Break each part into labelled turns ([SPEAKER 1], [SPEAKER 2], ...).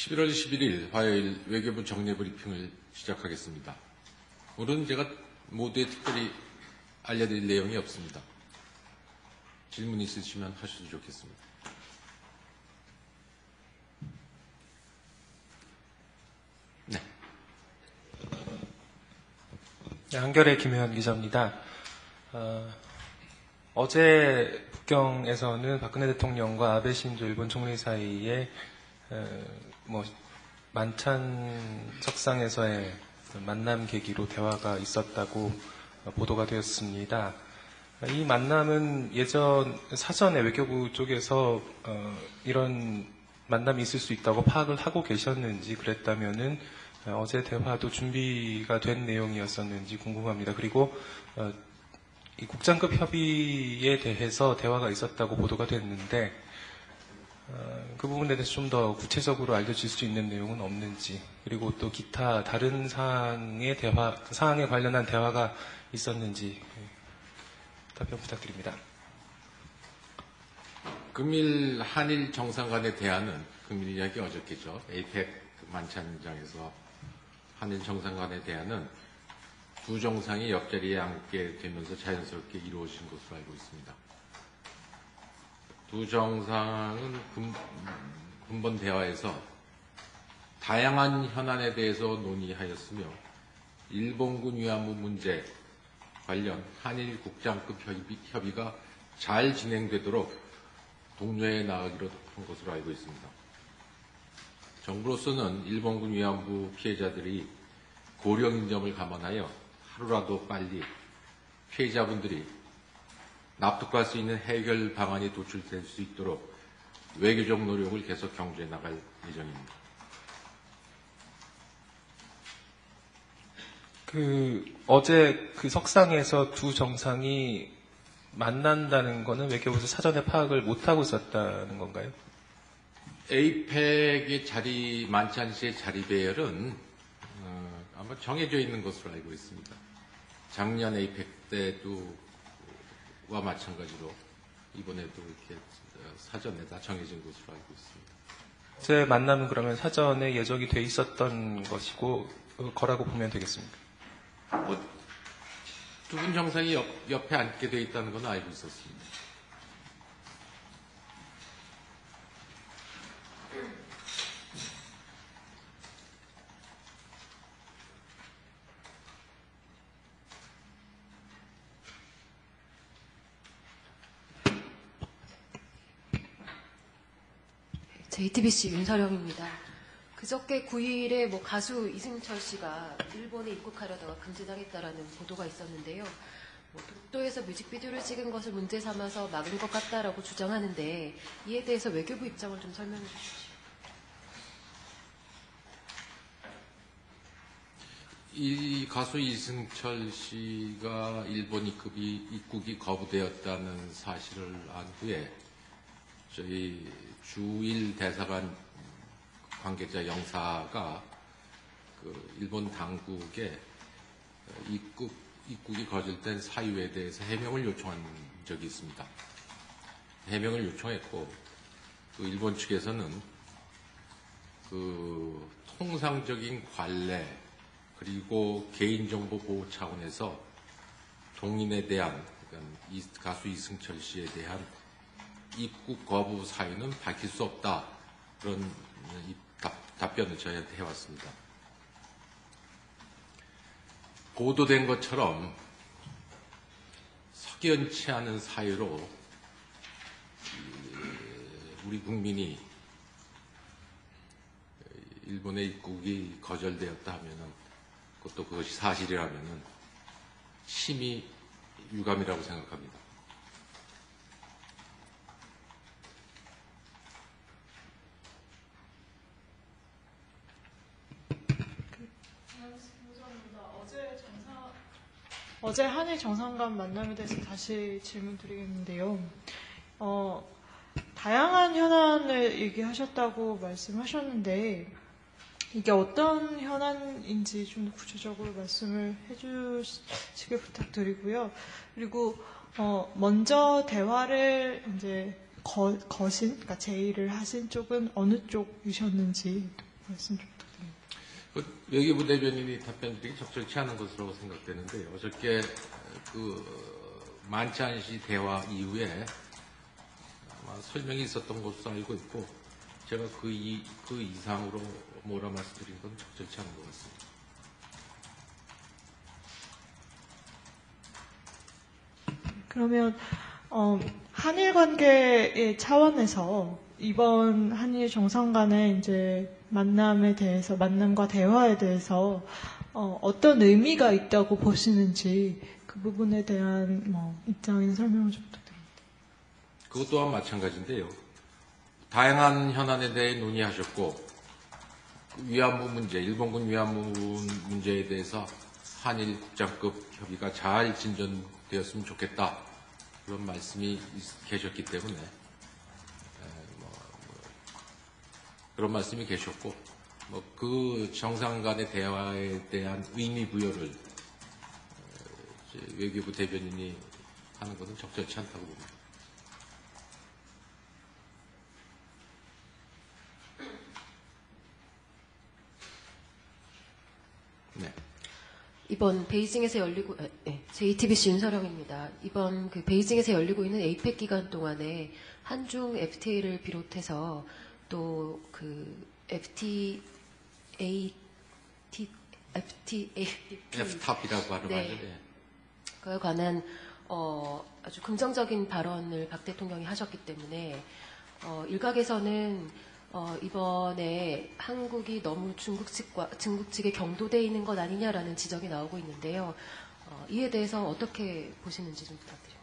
[SPEAKER 1] 11월 11일 화요일 외교부 정례 브리핑을 시작하겠습니다. 오늘은 제가 모두에 특별히 알려드릴 내용이 없습니다. 질문 있으시면 하셔도 좋겠습니다. 네.
[SPEAKER 2] 네, 한겨레 김혜원 기자입니다. 어제 북경에서는 박근혜 대통령과 아베 신조 일본 총리 사이에 만찬 석상에서의 만남 계기로 대화가 있었다고 보도가 되었습니다. 이 만남은 예전 사전에 외교부 쪽에서 이런 만남이 있을 수 있다고 파악을 하고 계셨는지, 그랬다면은 어제 대화도 준비가 된 내용이었었는지 궁금합니다. 그리고 이 국장급 협의에 대해서 대화가 있었다고 보도가 됐는데 그 부분에 대해서 좀 더 구체적으로 알려줄 수 있는 내용은 없는지, 그리고 또 기타 다른 사항에 관련한 대화가 있었는지 답변 부탁드립니다.
[SPEAKER 1] 금일 한일 정상 간의 대화는 금일 이야기 어저께죠. 에이펙 만찬장에서 한일 정상 간의 대화는 두 정상이 옆자리에 앉게 되면서 자연스럽게 이루어진 것으로 알고 있습니다. 두 정상은 근본 대화에서 다양한 현안에 대해서 논의하였으며 일본군 위안부 문제 관련 한일 국장급 협의가 잘 진행되도록 독려해 나가기로 한 것으로 알고 있습니다. 정부로서는 일본군 위안부 피해자들이 고령인 점을 감안하여 하루라도 빨리 피해자분들이 납득할 수 있는 해결 방안이 도출될 수 있도록 외교적 노력을 계속 경주해 나갈 예정입니다.
[SPEAKER 2] 어제 그 석상에서 두 정상이 만난다는 거는 외교부에서 사전에 파악을 못하고 있었다는 건가요?
[SPEAKER 1] 에이펙의 만찬 시의 자리 배열은 아마 정해져 있는 것으로 알고 있습니다. 작년 에이펙 때와 마찬가지로 이번에도 이렇게 사전에 다 정해진 것으로 알고 있습니다.
[SPEAKER 2] 제 만남은 그러면 사전에 예정이 돼 있었던 거라고 보면 되겠습니까?
[SPEAKER 1] 두 분 정상이 옆에 앉게 돼 있다는 건 알고 있었습니다.
[SPEAKER 3] JTBC 윤서령입니다. 그저께 9일에 가수 이승철 씨가 일본에 입국하려다가 금지당했다라는 보도가 있었는데요. 독도에서 뮤직비디오를 찍은 것을 문제 삼아서 막은 것 같다라고 주장하는데, 이에 대해서 외교부 입장을 좀 설명해 주십시오.
[SPEAKER 1] 이 가수 이승철 씨가 일본 입국이 거부되었다는 사실을 안 후에 저희 주일 대사관 관계자 영사가 일본 당국에 입국이 거절된 사유에 대해서 해명을 요청한 적이 있습니다. 해명을 요청했고, 일본 측에서는 통상적인 관례 그리고 개인정보 보호 차원에서 동인에 대한, 그러니까 가수 이승철 씨에 대한 입국 거부 사유는 밝힐 수 없다, 그런 답변을 저희한테 해왔습니다. 보도된 것처럼 석연치 않은 사유로 우리 국민이 일본의 입국이 거절되었다 하면은, 그것이 사실이라면은 심히 유감이라고 생각합니다.
[SPEAKER 4] 어제 한일 정상 간 만남에 대해서 다시 질문 드리겠는데요. 다양한 현안을 얘기하셨다고 말씀하셨는데, 이게 어떤 현안인지 좀 구체적으로 말씀을 해주시길 부탁드리고요. 그리고 먼저 대화를 이제 그러니까 제의를 하신 쪽은 어느 쪽이셨는지 말씀 좀 부탁드립니다.
[SPEAKER 1] 그 외교부 대변인이 답변드리기 적절치 않은 것으로 생각되는데요. 어저께 만찬시 대화 이후에 아마 설명이 있었던 것으로 알고 있고, 제가 그 이상으로 뭐라 말씀드린 건 적절치 않은 것 같습니다.
[SPEAKER 4] 그러면 한일 관계의 차원에서 이번 한일 정상간의 이제 만남과 대화에 대해서 어떤 의미가 있다고 보시는지 그 부분에 대한 입장이나 설명을 좀 부탁드립니다.
[SPEAKER 1] 그것 또한 마찬가지인데요. 다양한 현안에 대해 논의하셨고, 위안부 문제, 일본군 위안부 문제에 대해서 한일 국장급 협의가 잘 진전되었으면 좋겠다, 그런 말씀이 계셨기 때문에 그런 말씀이 계셨고, 그 정상 간의 대화에 대한 의미 부여를 외교부 대변인이 하는 것은 적절치 않다고 봅니다. 네.
[SPEAKER 3] 이번 베이징에서 열리고 JTBC 윤서령입니다. 이번 그 베이징에서 열리고 있는 에이펙 기간 동안에 한중 FTA를 비롯해서 또 그
[SPEAKER 1] FTAP라고 하는
[SPEAKER 3] 네.
[SPEAKER 1] 말이죠.
[SPEAKER 3] 그에 관한 아주 긍정적인 발언을 박 대통령이 하셨기 때문에 일각에서는 이번에 한국이 너무 중국 측에 경도돼 있는 것 아니냐라는 지적이 나오고 있는데요. 이에 대해서 어떻게 보시는지 좀 부탁드립니다.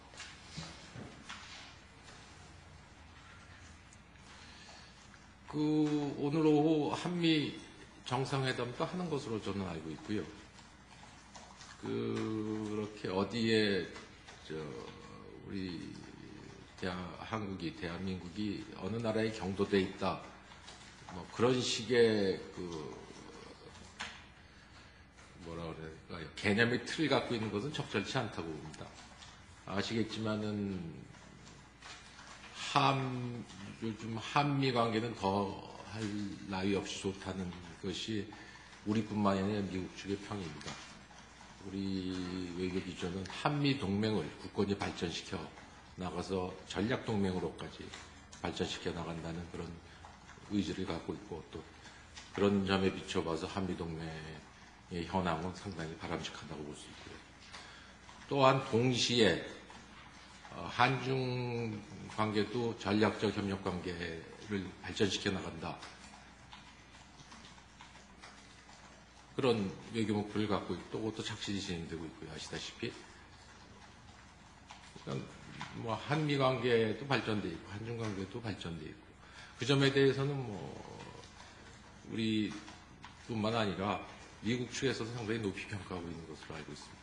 [SPEAKER 1] 오늘 오후 한미 정상회담도 하는 것으로 저는 알고 있고요. 그렇게 어디에 우리 대한민국이 어느 나라에 경도돼 있다, 그런 식의 개념의 틀을 갖고 있는 것은 적절치 않다고 봅니다. 아시겠지만은 요즘 한미 관계는 더 할 나위 없이 좋다는 것이 우리뿐만 아니라 미국 측의 평입니다. 우리 외교 기조는 한미 동맹을 굳건히 발전시켜 나가서 전략 동맹으로까지 발전시켜 나간다는 그런 의지를 갖고 있고, 또 그런 점에 비춰봐서 한미 동맹의 현황은 상당히 바람직하다고 볼 수 있고요. 또한 동시에 한중 관계도 전략적 협력 관계를 발전시켜 나간다, 그런 외교 목표를 갖고 있고, 또 그것도 착실히 진행되고 있고요. 아시다시피 한미 관계도 발전돼 있고 한중 관계도 발전돼 있고, 그 점에 대해서는 우리뿐만 아니라 미국 측에서도 상당히 높이 평가하고 있는 것으로 알고 있습니다.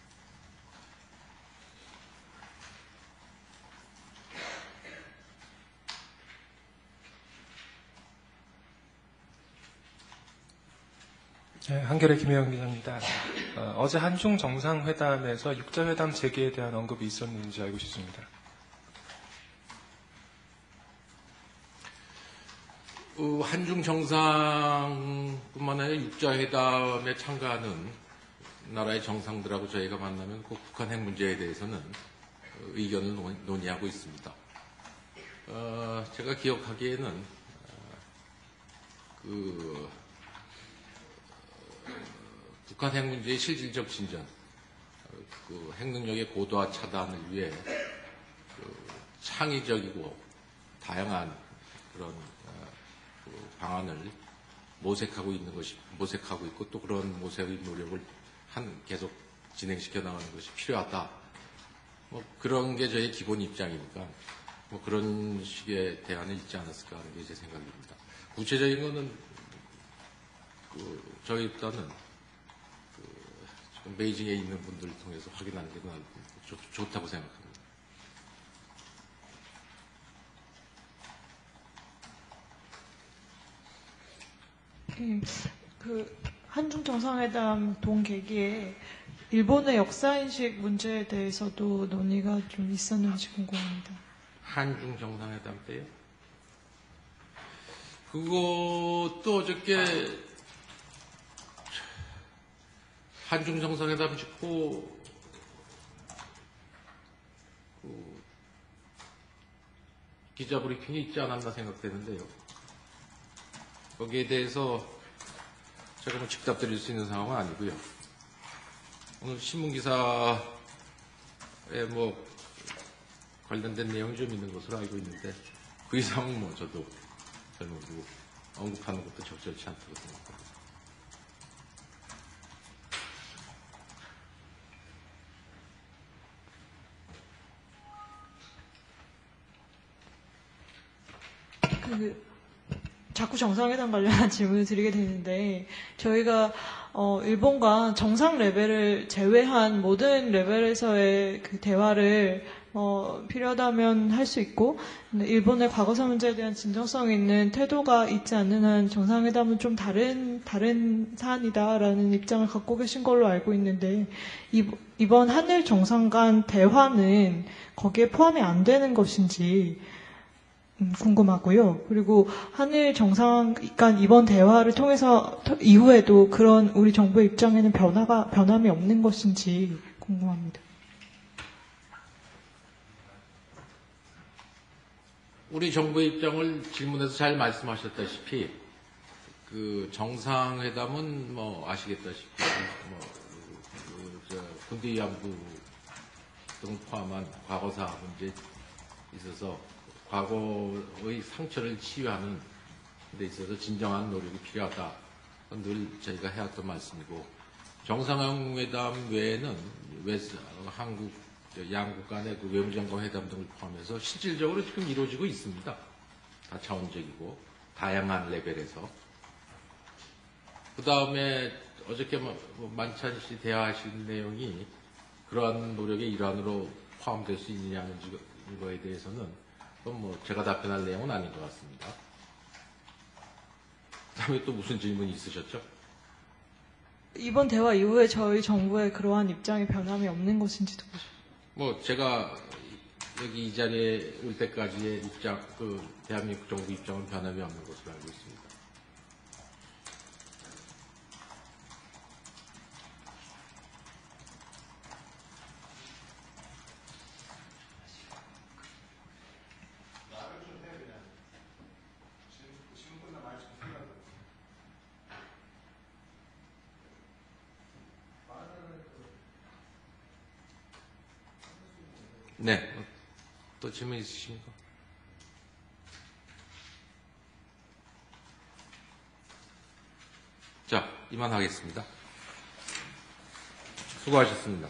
[SPEAKER 2] 네, 한겨레 김혜영 기자입니다. 어제 한중 정상회담에서 6자회담 재개에 대한 언급이 있었는지 알고 싶습니다.
[SPEAKER 1] 한중 정상뿐만 아니라 6자회담에 참가하는 나라의 정상들하고 저희가 만나면 꼭 북한 핵 문제에 대해서는 의견을 논의하고 있습니다. 제가 기억하기에는 북한 핵 문제의 실질적 진전, 핵 능력의 고도화 차단을 위해 창의적이고 다양한 그런 방안을 모색하고 있고, 또 그런 모색의 노력을 계속 진행시켜 나가는 것이 필요하다. 그런 게 저희 기본 입장이니까 그런 식의 대안이 있지 않았을까 하는 게 제 생각입니다. 구체적인 거는 저희 일단은 지금 베이징에 있는 분들을 통해서 확인하는 게 좋다고 생각합니다.
[SPEAKER 4] 한중 정상회담 동계기에 일본의 역사인식 문제에 대해서도 논의가 좀 있었는지 궁금합니다.
[SPEAKER 1] 한중 정상회담 때요? 그것도 어저께 한중 정상회담 직후 기자 브리핑이 있지 않았나 생각되는데요. 거기에 대해서 제가 뭐 직답 드릴 수 있는 상황은 아니고요. 오늘 신문 기사에 뭐 관련된 내용이 좀 있는 것으로 알고 있는데 그 이상은 뭐 저도 별로 언급하는 것도 적절치 않다고 생각합니다.
[SPEAKER 4] 자꾸 정상회담 관련한 질문을 드리게 되는데 저희가 일본과 정상 레벨을 제외한 모든 레벨에서의 그 대화를 필요하다면 할 수 있고 일본의 과거사 문제에 대한 진정성 있는 태도가 있지 않는 한 정상회담은 좀 다른 사안이다라는 입장을 갖고 계신 걸로 알고 있는데 이번 한일 정상 간 대화는 거기에 포함이 안 되는 것인지 궁금하고요. 그리고 한일 정상 간 이번 대화를 통해서 이후에도 그런 우리 정부의 입장에는 변함이 없는 것인지 궁금합니다.
[SPEAKER 1] 우리 정부의 입장을 질문에서 잘 말씀하셨다시피 그 정상회담은 뭐 아시겠다시피 군대 위안부 등을 포함한 과거사 문제에 있어서 과거의 상처를 치유하는 데 있어서 진정한 노력이 필요하다. 늘 저희가 해왔던 말씀이고 정상회담 외에는 한국 양국 간의 그 외무장관 회담 등을 포함해서 실질적으로 지금 이루어지고 있습니다. 다차원적이고 다양한 레벨에서. 그 다음에 어저께 만찬 씨 대화하신 내용이 그러한 노력의 일환으로 포함될 수 있느냐는 거에 대해서는 그건 뭐 제가 답변할 내용은 아닌 것 같습니다. 그 다음에 또 무슨 질문이 있으셨죠?
[SPEAKER 4] 이번 대화 이후에 저희 정부의 그러한 입장이 변함이 없는 것인지도
[SPEAKER 1] 뭐 제가 여기 이 자리에 올 때까지의 입장, 대한민국 정부 입장은 변함이 없는 것으로 알고 있습니다. 네. 또 질문 있으십니까? 자, 이만하겠습니다. 수고하셨습니다.